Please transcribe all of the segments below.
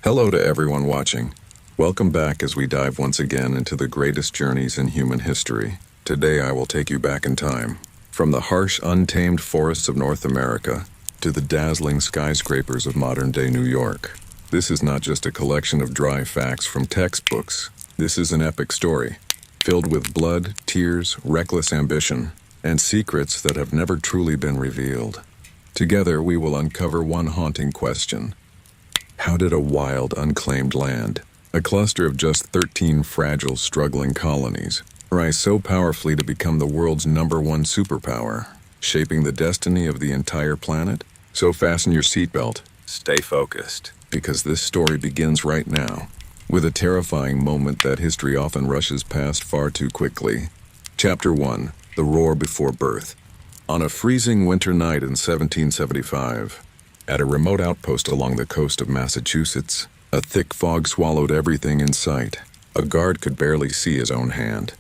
Hello to everyone watching. Welcome back as we dive once again into the greatest journeys in human history. Today I will take you back in time, from the harsh, untamed forests of North America to the dazzling skyscrapers of modern-day New York. This is not just a collection of dry facts from textbooks. This is an epic story, filled with blood, tears, reckless ambition, and secrets that have never truly been revealed. Together we will uncover one haunting question. How did a wild, unclaimed land, a cluster of just 13 fragile, struggling colonies, rise so powerfully to become the world's #1 superpower, shaping the destiny of the entire planet? So fasten your seatbelt, stay focused, because this story begins right now, with a terrifying moment that history often rushes past far too quickly. Chapter 1, The Roar Before Birth. On a freezing winter night in 1775, at a remote outpost along the coast of Massachusetts, a thick fog swallowed everything in sight. A guard could barely see his own hand.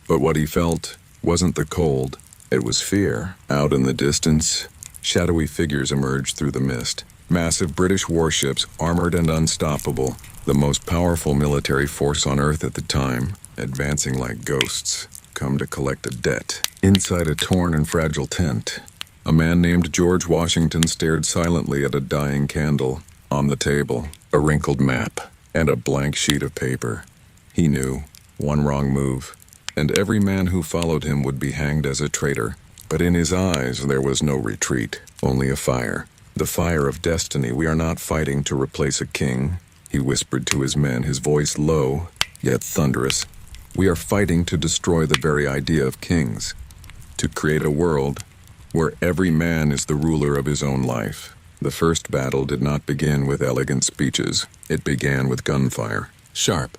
But what he felt wasn't the cold, it was fear. Out in the distance, shadowy figures emerged through the mist. Massive British warships, armored and unstoppable, the most powerful military force on Earth at the time, advancing like ghosts, come to collect a debt. Inside a torn and fragile tent, a man named George Washington stared silently at a dying candle. On the table, a wrinkled map and a blank sheet of paper. He knew, one wrong move, and every man who followed him would be hanged as a traitor. But in his eyes there was no retreat, only a fire. The fire of destiny. We are not fighting to replace a king, he whispered to his men, his voice low, yet thunderous. We are fighting to destroy the very idea of kings, to create a world where every man is the ruler of his own life. The first battle did not begin with elegant speeches. It began with gunfire, sharp,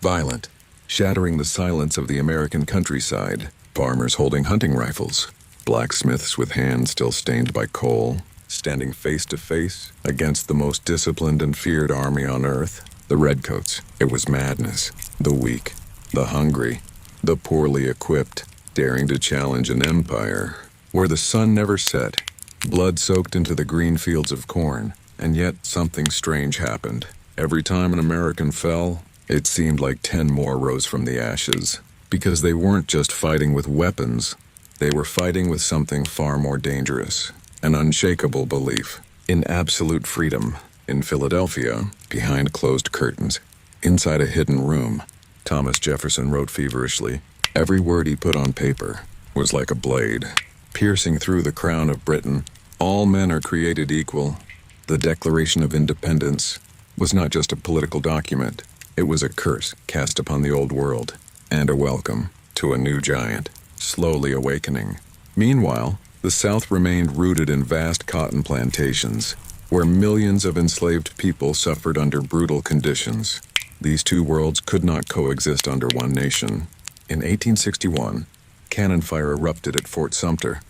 violent, shattering the silence of the American countryside. Farmers holding hunting rifles, blacksmiths with hands still stained by coal, standing face to face against the most disciplined and feared army on earth, the Redcoats. It was madness. The weak, the hungry, the poorly equipped, daring to challenge an empire where the sun never set. Blood soaked into the green fields of corn, and yet something strange happened. Every time an American fell, it seemed like 10 more rose from the ashes, because they weren't just fighting with weapons, they were fighting with something far more dangerous, an unshakable belief in absolute freedom. In Philadelphia, behind closed curtains, inside a hidden room, Thomas Jefferson wrote feverishly. Every word he put on paper was like a blade, piercing through the crown of Britain. All men are created equal. The Declaration of Independence was not just a political document. It was a curse cast upon the old world, and a welcome to a new giant, slowly awakening. Meanwhile, the South remained rooted in vast cotton plantations, where millions of enslaved people suffered under brutal conditions. These two worlds could not coexist under one nation. In 1861, cannon fire erupted at Fort Sumter,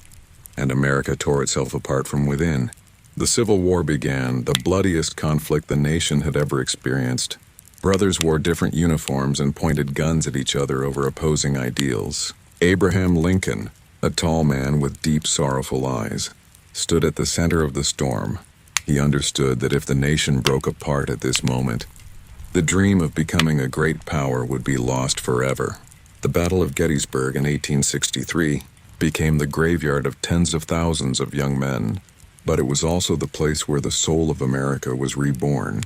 and America tore itself apart from within. The Civil War began, the bloodiest conflict the nation had ever experienced. Brothers wore different uniforms and pointed guns at each other over opposing ideals. Abraham Lincoln, a tall man with deep, sorrowful eyes, stood at the center of the storm. He understood that if the nation broke apart at this moment, the dream of becoming a great power would be lost forever. The Battle of Gettysburg in 1863 became the graveyard of tens of thousands of young men, but it was also the place where the soul of America was reborn.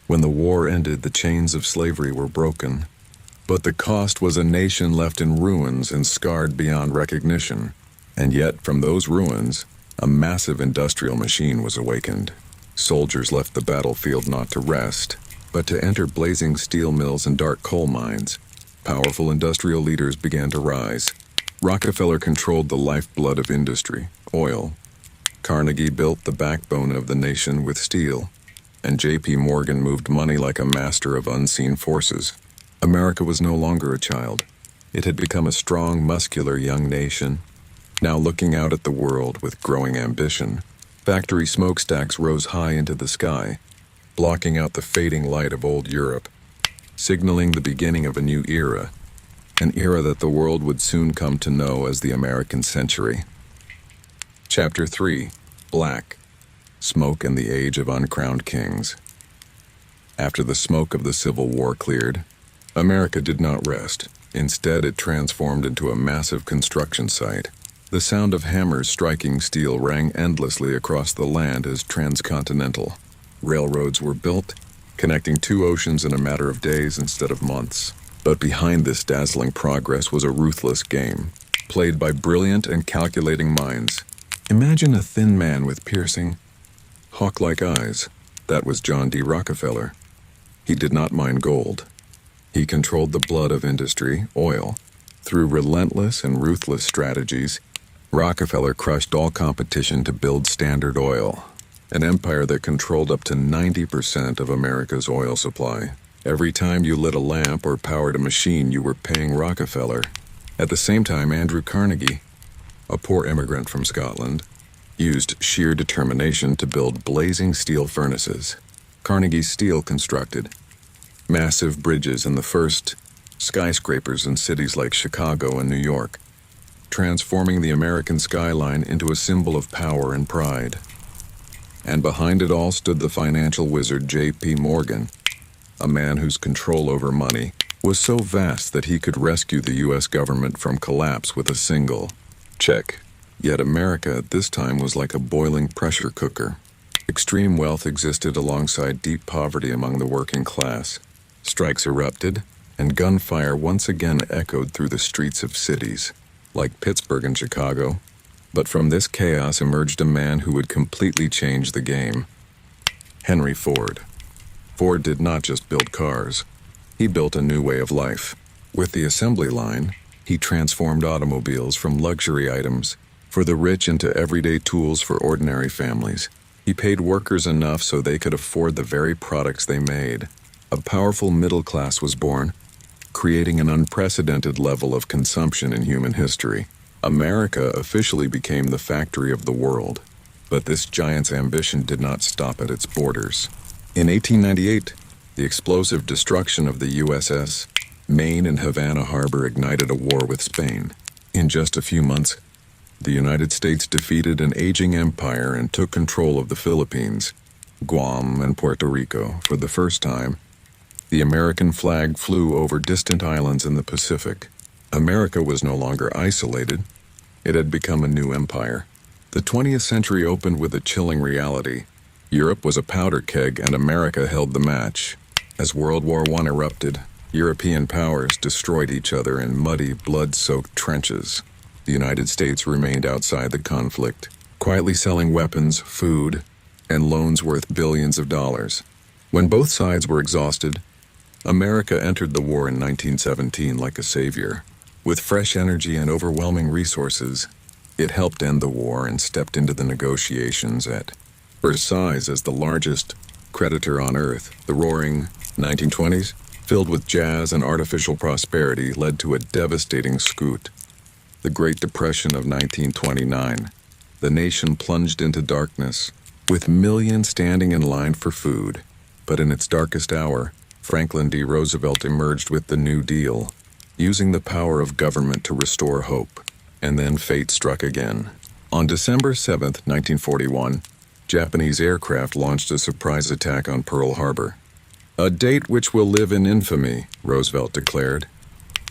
When the war ended, the chains of slavery were broken, but the cost was a nation left in ruins and scarred beyond recognition. And yet, from those ruins, a massive industrial machine was awakened. Soldiers left the battlefield not to rest, but to enter blazing steel mills and dark coal mines. Powerful industrial leaders began to rise. Rockefeller controlled the lifeblood of industry, oil. Carnegie built the backbone of the nation with steel. And J.P. Morgan moved money like a master of unseen forces. America was no longer a child. It had become a strong, muscular young nation, now looking out at the world with growing ambition. Factory smokestacks rose high into the sky, blocking out the fading light of old Europe, signaling the beginning of a new era, an era that the world would soon come to know as the American century. Chapter 3, Black, Smoke and the Age of Uncrowned Kings. After the smoke of the Civil War cleared, America did not rest. Instead, it transformed into a massive construction site. The sound of hammers striking steel rang endlessly across the land as transcontinental railroads were built, connecting two oceans in a matter of days instead of months. But behind this dazzling progress was a ruthless game, played by brilliant and calculating minds. Imagine a thin man with piercing, hawk-like eyes. That was John D. Rockefeller. He did not mine gold. He controlled the blood of industry, oil. Through relentless and ruthless strategies, Rockefeller crushed all competition to build Standard Oil, an empire that controlled up to 90% of America's oil supply. Every time you lit a lamp or powered a machine, you were paying Rockefeller. At the same time, Andrew Carnegie, a poor immigrant from Scotland, used sheer determination to build blazing steel furnaces. Carnegie Steel constructed massive bridges and the first skyscrapers in cities like Chicago and New York, transforming the American skyline into a symbol of power and pride. And behind it all stood the financial wizard J.P. Morgan, a man whose control over money was so vast that he could rescue the U.S. government from collapse with a single check. Yet America at this time was like a boiling pressure cooker. Extreme wealth existed alongside deep poverty among the working class. Strikes erupted, and gunfire once again echoed through the streets of cities, like Pittsburgh and Chicago. But from this chaos emerged a man who would completely change the game. Henry Ford. Ford did not just build cars. He built a new way of life. With the assembly line, he transformed automobiles from luxury items for the rich into everyday tools for ordinary families. He paid workers enough so they could afford the very products they made. A powerful middle class was born, creating an unprecedented level of consumption in human history. America officially became the factory of the world, but this giant's ambition did not stop at its borders. In 1898, the explosive destruction of the USS Maine in Havana Harbor ignited a war with Spain. In just a few months, the United States defeated an aging empire and took control of the Philippines, Guam, and Puerto Rico. For the first time, the American flag flew over distant islands in the Pacific. America was no longer isolated. It had become a new empire. The 20th century opened with a chilling reality. Europe was a powder keg and America held the match. As World War I erupted, European powers destroyed each other in muddy, blood-soaked trenches. The United States remained outside the conflict, quietly selling weapons, food, and loans worth billions of dollars. When both sides were exhausted, America entered the war in 1917 like a savior. With fresh energy and overwhelming resources, it helped end the war and stepped into the negotiations at Versailles as the largest creditor on earth. The roaring 1920s, filled with jazz and artificial prosperity, led to a devastating scoot. The Great Depression of 1929. The nation plunged into darkness, with millions standing in line for food. But in its darkest hour, Franklin D. Roosevelt emerged with the New Deal, using the power of government to restore hope. And then fate struck again. On December 7, 1941, Japanese aircraft launched a surprise attack on Pearl Harbor. "A date which will live in infamy," Roosevelt declared.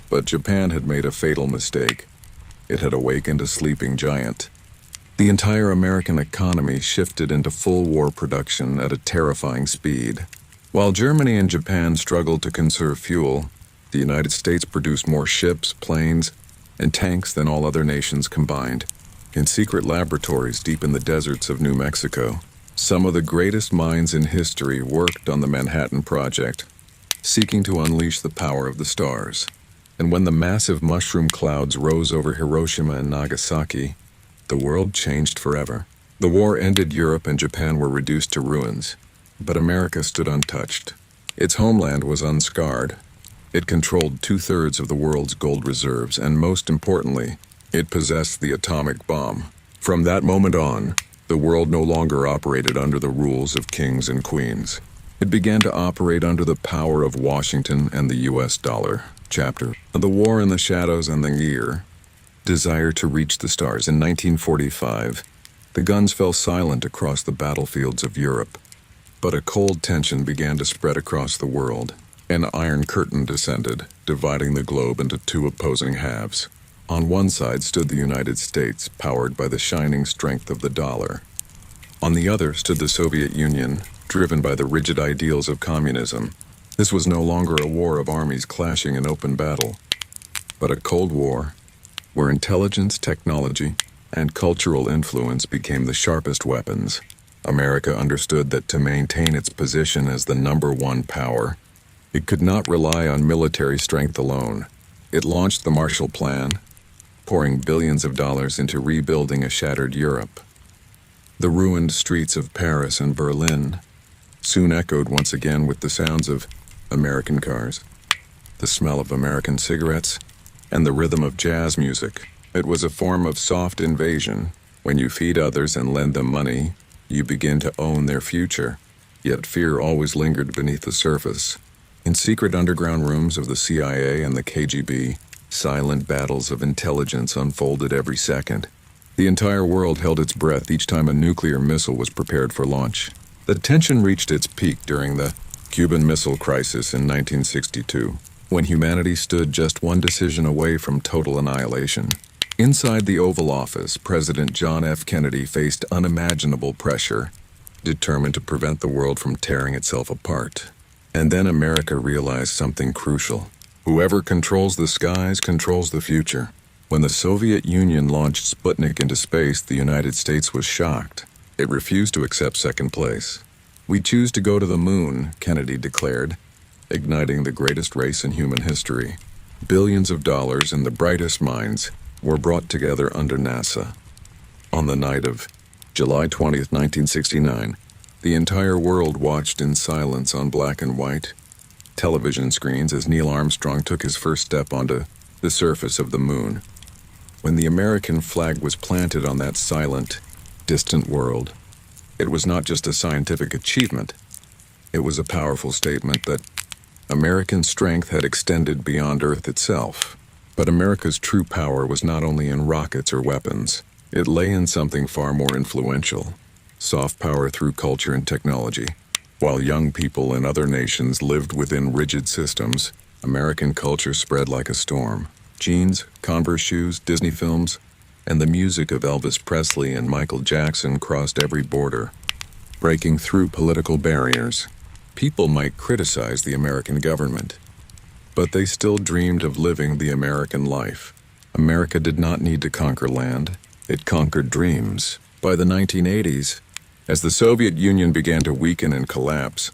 But Japan had made a fatal mistake. It had awakened a sleeping giant. The entire American economy shifted into full war production at a terrifying speed. While Germany and Japan struggled to conserve fuel, the United States produced more ships, planes, and tanks than all other nations combined. In secret laboratories deep in the deserts of New Mexico, some of the greatest minds in history worked on the Manhattan Project, seeking to unleash the power of the stars. And when the massive mushroom clouds rose over Hiroshima and Nagasaki, the world changed forever. The war ended. Europe and Japan were reduced to ruins, but America stood untouched. Its homeland was unscarred. It controlled 2/3 of the world's gold reserves, and most importantly, it possessed the atomic bomb. From that moment on, the world no longer operated under the rules of kings and queens. It began to operate under the power of Washington and the U.S. dollar. Chapter: The War in the Shadows and the Year. Desire to reach the stars. In 1945, the guns fell silent across the battlefields of Europe. But a cold tension began to spread across the world. An iron curtain descended, dividing the globe into two opposing halves. On one side stood the United States, powered by the shining strength of the dollar. On the other stood the Soviet Union, driven by the rigid ideals of communism. This was no longer a war of armies clashing in open battle, but a Cold War, where intelligence, technology, and cultural influence became the sharpest weapons. America understood that to maintain its position as the number one power, it could not rely on military strength alone. It launched the Marshall Plan, pouring billions of dollars into rebuilding a shattered Europe. The ruined streets of Paris and Berlin soon echoed once again with the sounds of American cars, the smell of American cigarettes, and the rhythm of jazz music. It was a form of soft invasion. When you feed others and lend them money, you begin to own their future. Yet fear always lingered beneath the surface. In secret underground rooms of the CIA and the KGB, silent battles of intelligence unfolded every second. The entire world held its breath each time a nuclear missile was prepared for launch. The tension reached its peak during the Cuban Missile Crisis in 1962, when humanity stood just one decision away from total annihilation. Inside the Oval Office, President John F. Kennedy faced unimaginable pressure, determined to prevent the world from tearing itself apart. And then America realized something crucial. Whoever controls the skies controls the future. When the Soviet Union launched Sputnik into space, the United States was shocked. It refused to accept second place. "We choose to go to the moon," Kennedy declared, igniting the greatest race in human history. Billions of dollars and the brightest minds were brought together under NASA. On the night of July 20th, 1969, the entire world watched in silence on black and white television screens as Neil Armstrong took his first step onto the surface of the moon. When the American flag was planted on that silent, distant world, it was not just a scientific achievement. It was a powerful statement that American strength had extended beyond Earth itself. But America's true power was not only in rockets or weapons. It lay in something far more influential: soft power through culture and technology. While young people in other nations lived within rigid systems, American culture spread like a storm. Jeans, Converse shoes, Disney films, and the music of Elvis Presley and Michael Jackson crossed every border, breaking through political barriers. People might criticize the American government, but they still dreamed of living the American life. America did not need to conquer land. It conquered dreams. By the 1980s, as the Soviet Union began to weaken and collapse,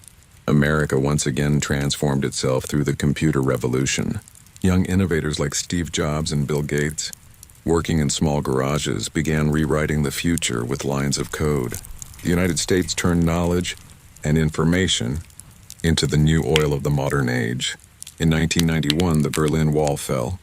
America once again transformed itself through the computer revolution. Young innovators like Steve Jobs and Bill Gates, working in small garages, began rewriting the future with lines of code. The United States turned knowledge and information into the new oil of the modern age. In 1991, the Berlin Wall fell,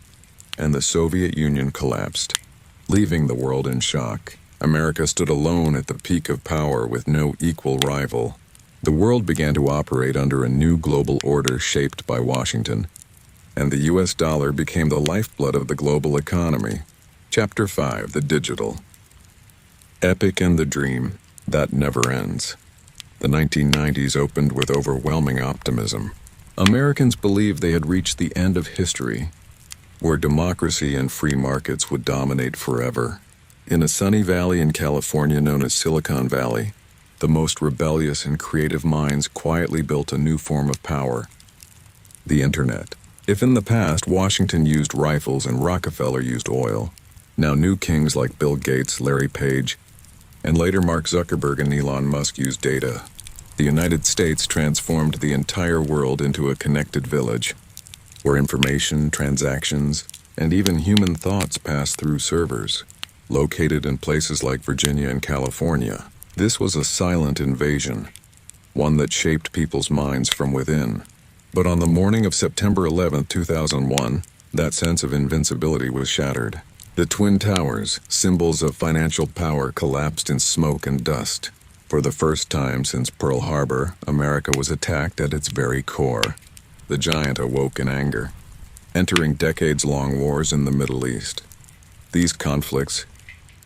and the Soviet Union collapsed, leaving the world in shock. America stood alone at the peak of power with no equal rival. The world began to operate under a new global order shaped by Washington, and the US dollar became the lifeblood of the global economy. Chapter 5: The Digital. Epic and the Dream that never ends. The 1990s opened with overwhelming optimism. Americans believed they had reached the end of history, where democracy and free markets would dominate forever. In a sunny valley in California known as Silicon Valley, the most rebellious and creative minds quietly built a new form of power: the Internet. If in the past Washington used rifles and Rockefeller used oil, now new kings like Bill Gates, Larry Page, and later Mark Zuckerberg and Elon Musk used data. The United States transformed the entire world into a connected village, where information, transactions, and even human thoughts pass through servers. Located in places like Virginia and California, this was a silent invasion, one that shaped people's minds from within. But on the morning of September 11, 2001, that sense of invincibility was shattered. The Twin Towers, symbols of financial power, collapsed in smoke and dust. For the first time since Pearl Harbor, America was attacked at its very core. The giant awoke in anger, entering decades-long wars in the Middle East. These conflicts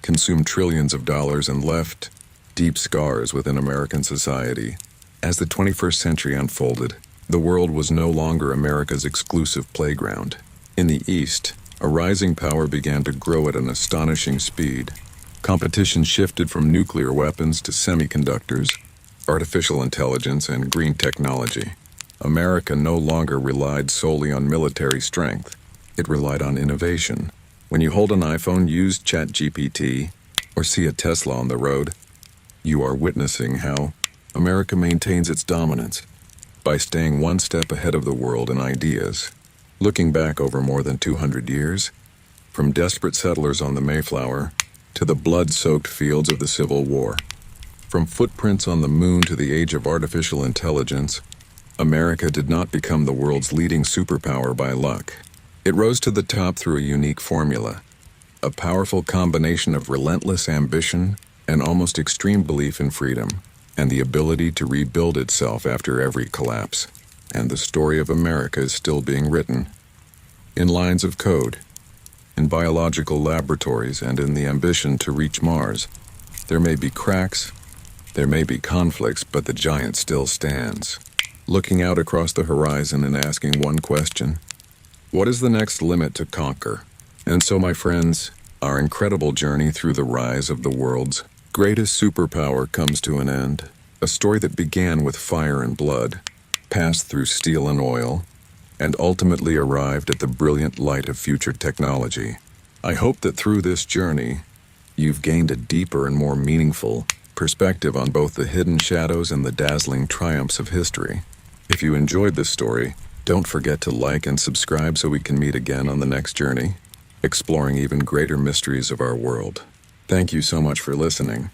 consumed trillions of dollars and left deep scars within American society. As the 21st century unfolded, the world was no longer America's exclusive playground. In the East, a rising power began to grow at an astonishing speed. Competition shifted from nuclear weapons to semiconductors, artificial intelligence, and green technology. America no longer relied solely on military strength. It relied on innovation. When you hold an iPhone, use ChatGPT, or see a Tesla on the road, you are witnessing how America maintains its dominance by staying one step ahead of the world in ideas. Looking back over more than 200 years, from desperate settlers on the Mayflower to the blood-soaked fields of the Civil War, from footprints on the moon to the age of artificial intelligence, America did not become the world's leading superpower by luck. It rose to the top through a unique formula, a powerful combination of relentless ambition and almost extreme belief in freedom, and the ability to rebuild itself after every collapse. And the story of America is still being written. In lines of code, in biological laboratories, and in the ambition to reach Mars. There may be cracks, there may be conflicts, but the giant still stands. Looking out across the horizon and asking one question: what is the next limit to conquer? And so, my friends, our incredible journey through the rise of the world's greatest superpower comes to an end. A story that began with fire and blood, passed through steel and oil, and ultimately arrived at the brilliant light of future technology. I hope that through this journey, you've gained a deeper and more meaningful perspective on both the hidden shadows and the dazzling triumphs of history. If you enjoyed this story, don't forget to like and subscribe so we can meet again on the next journey, exploring even greater mysteries of our world. Thank you so much for listening.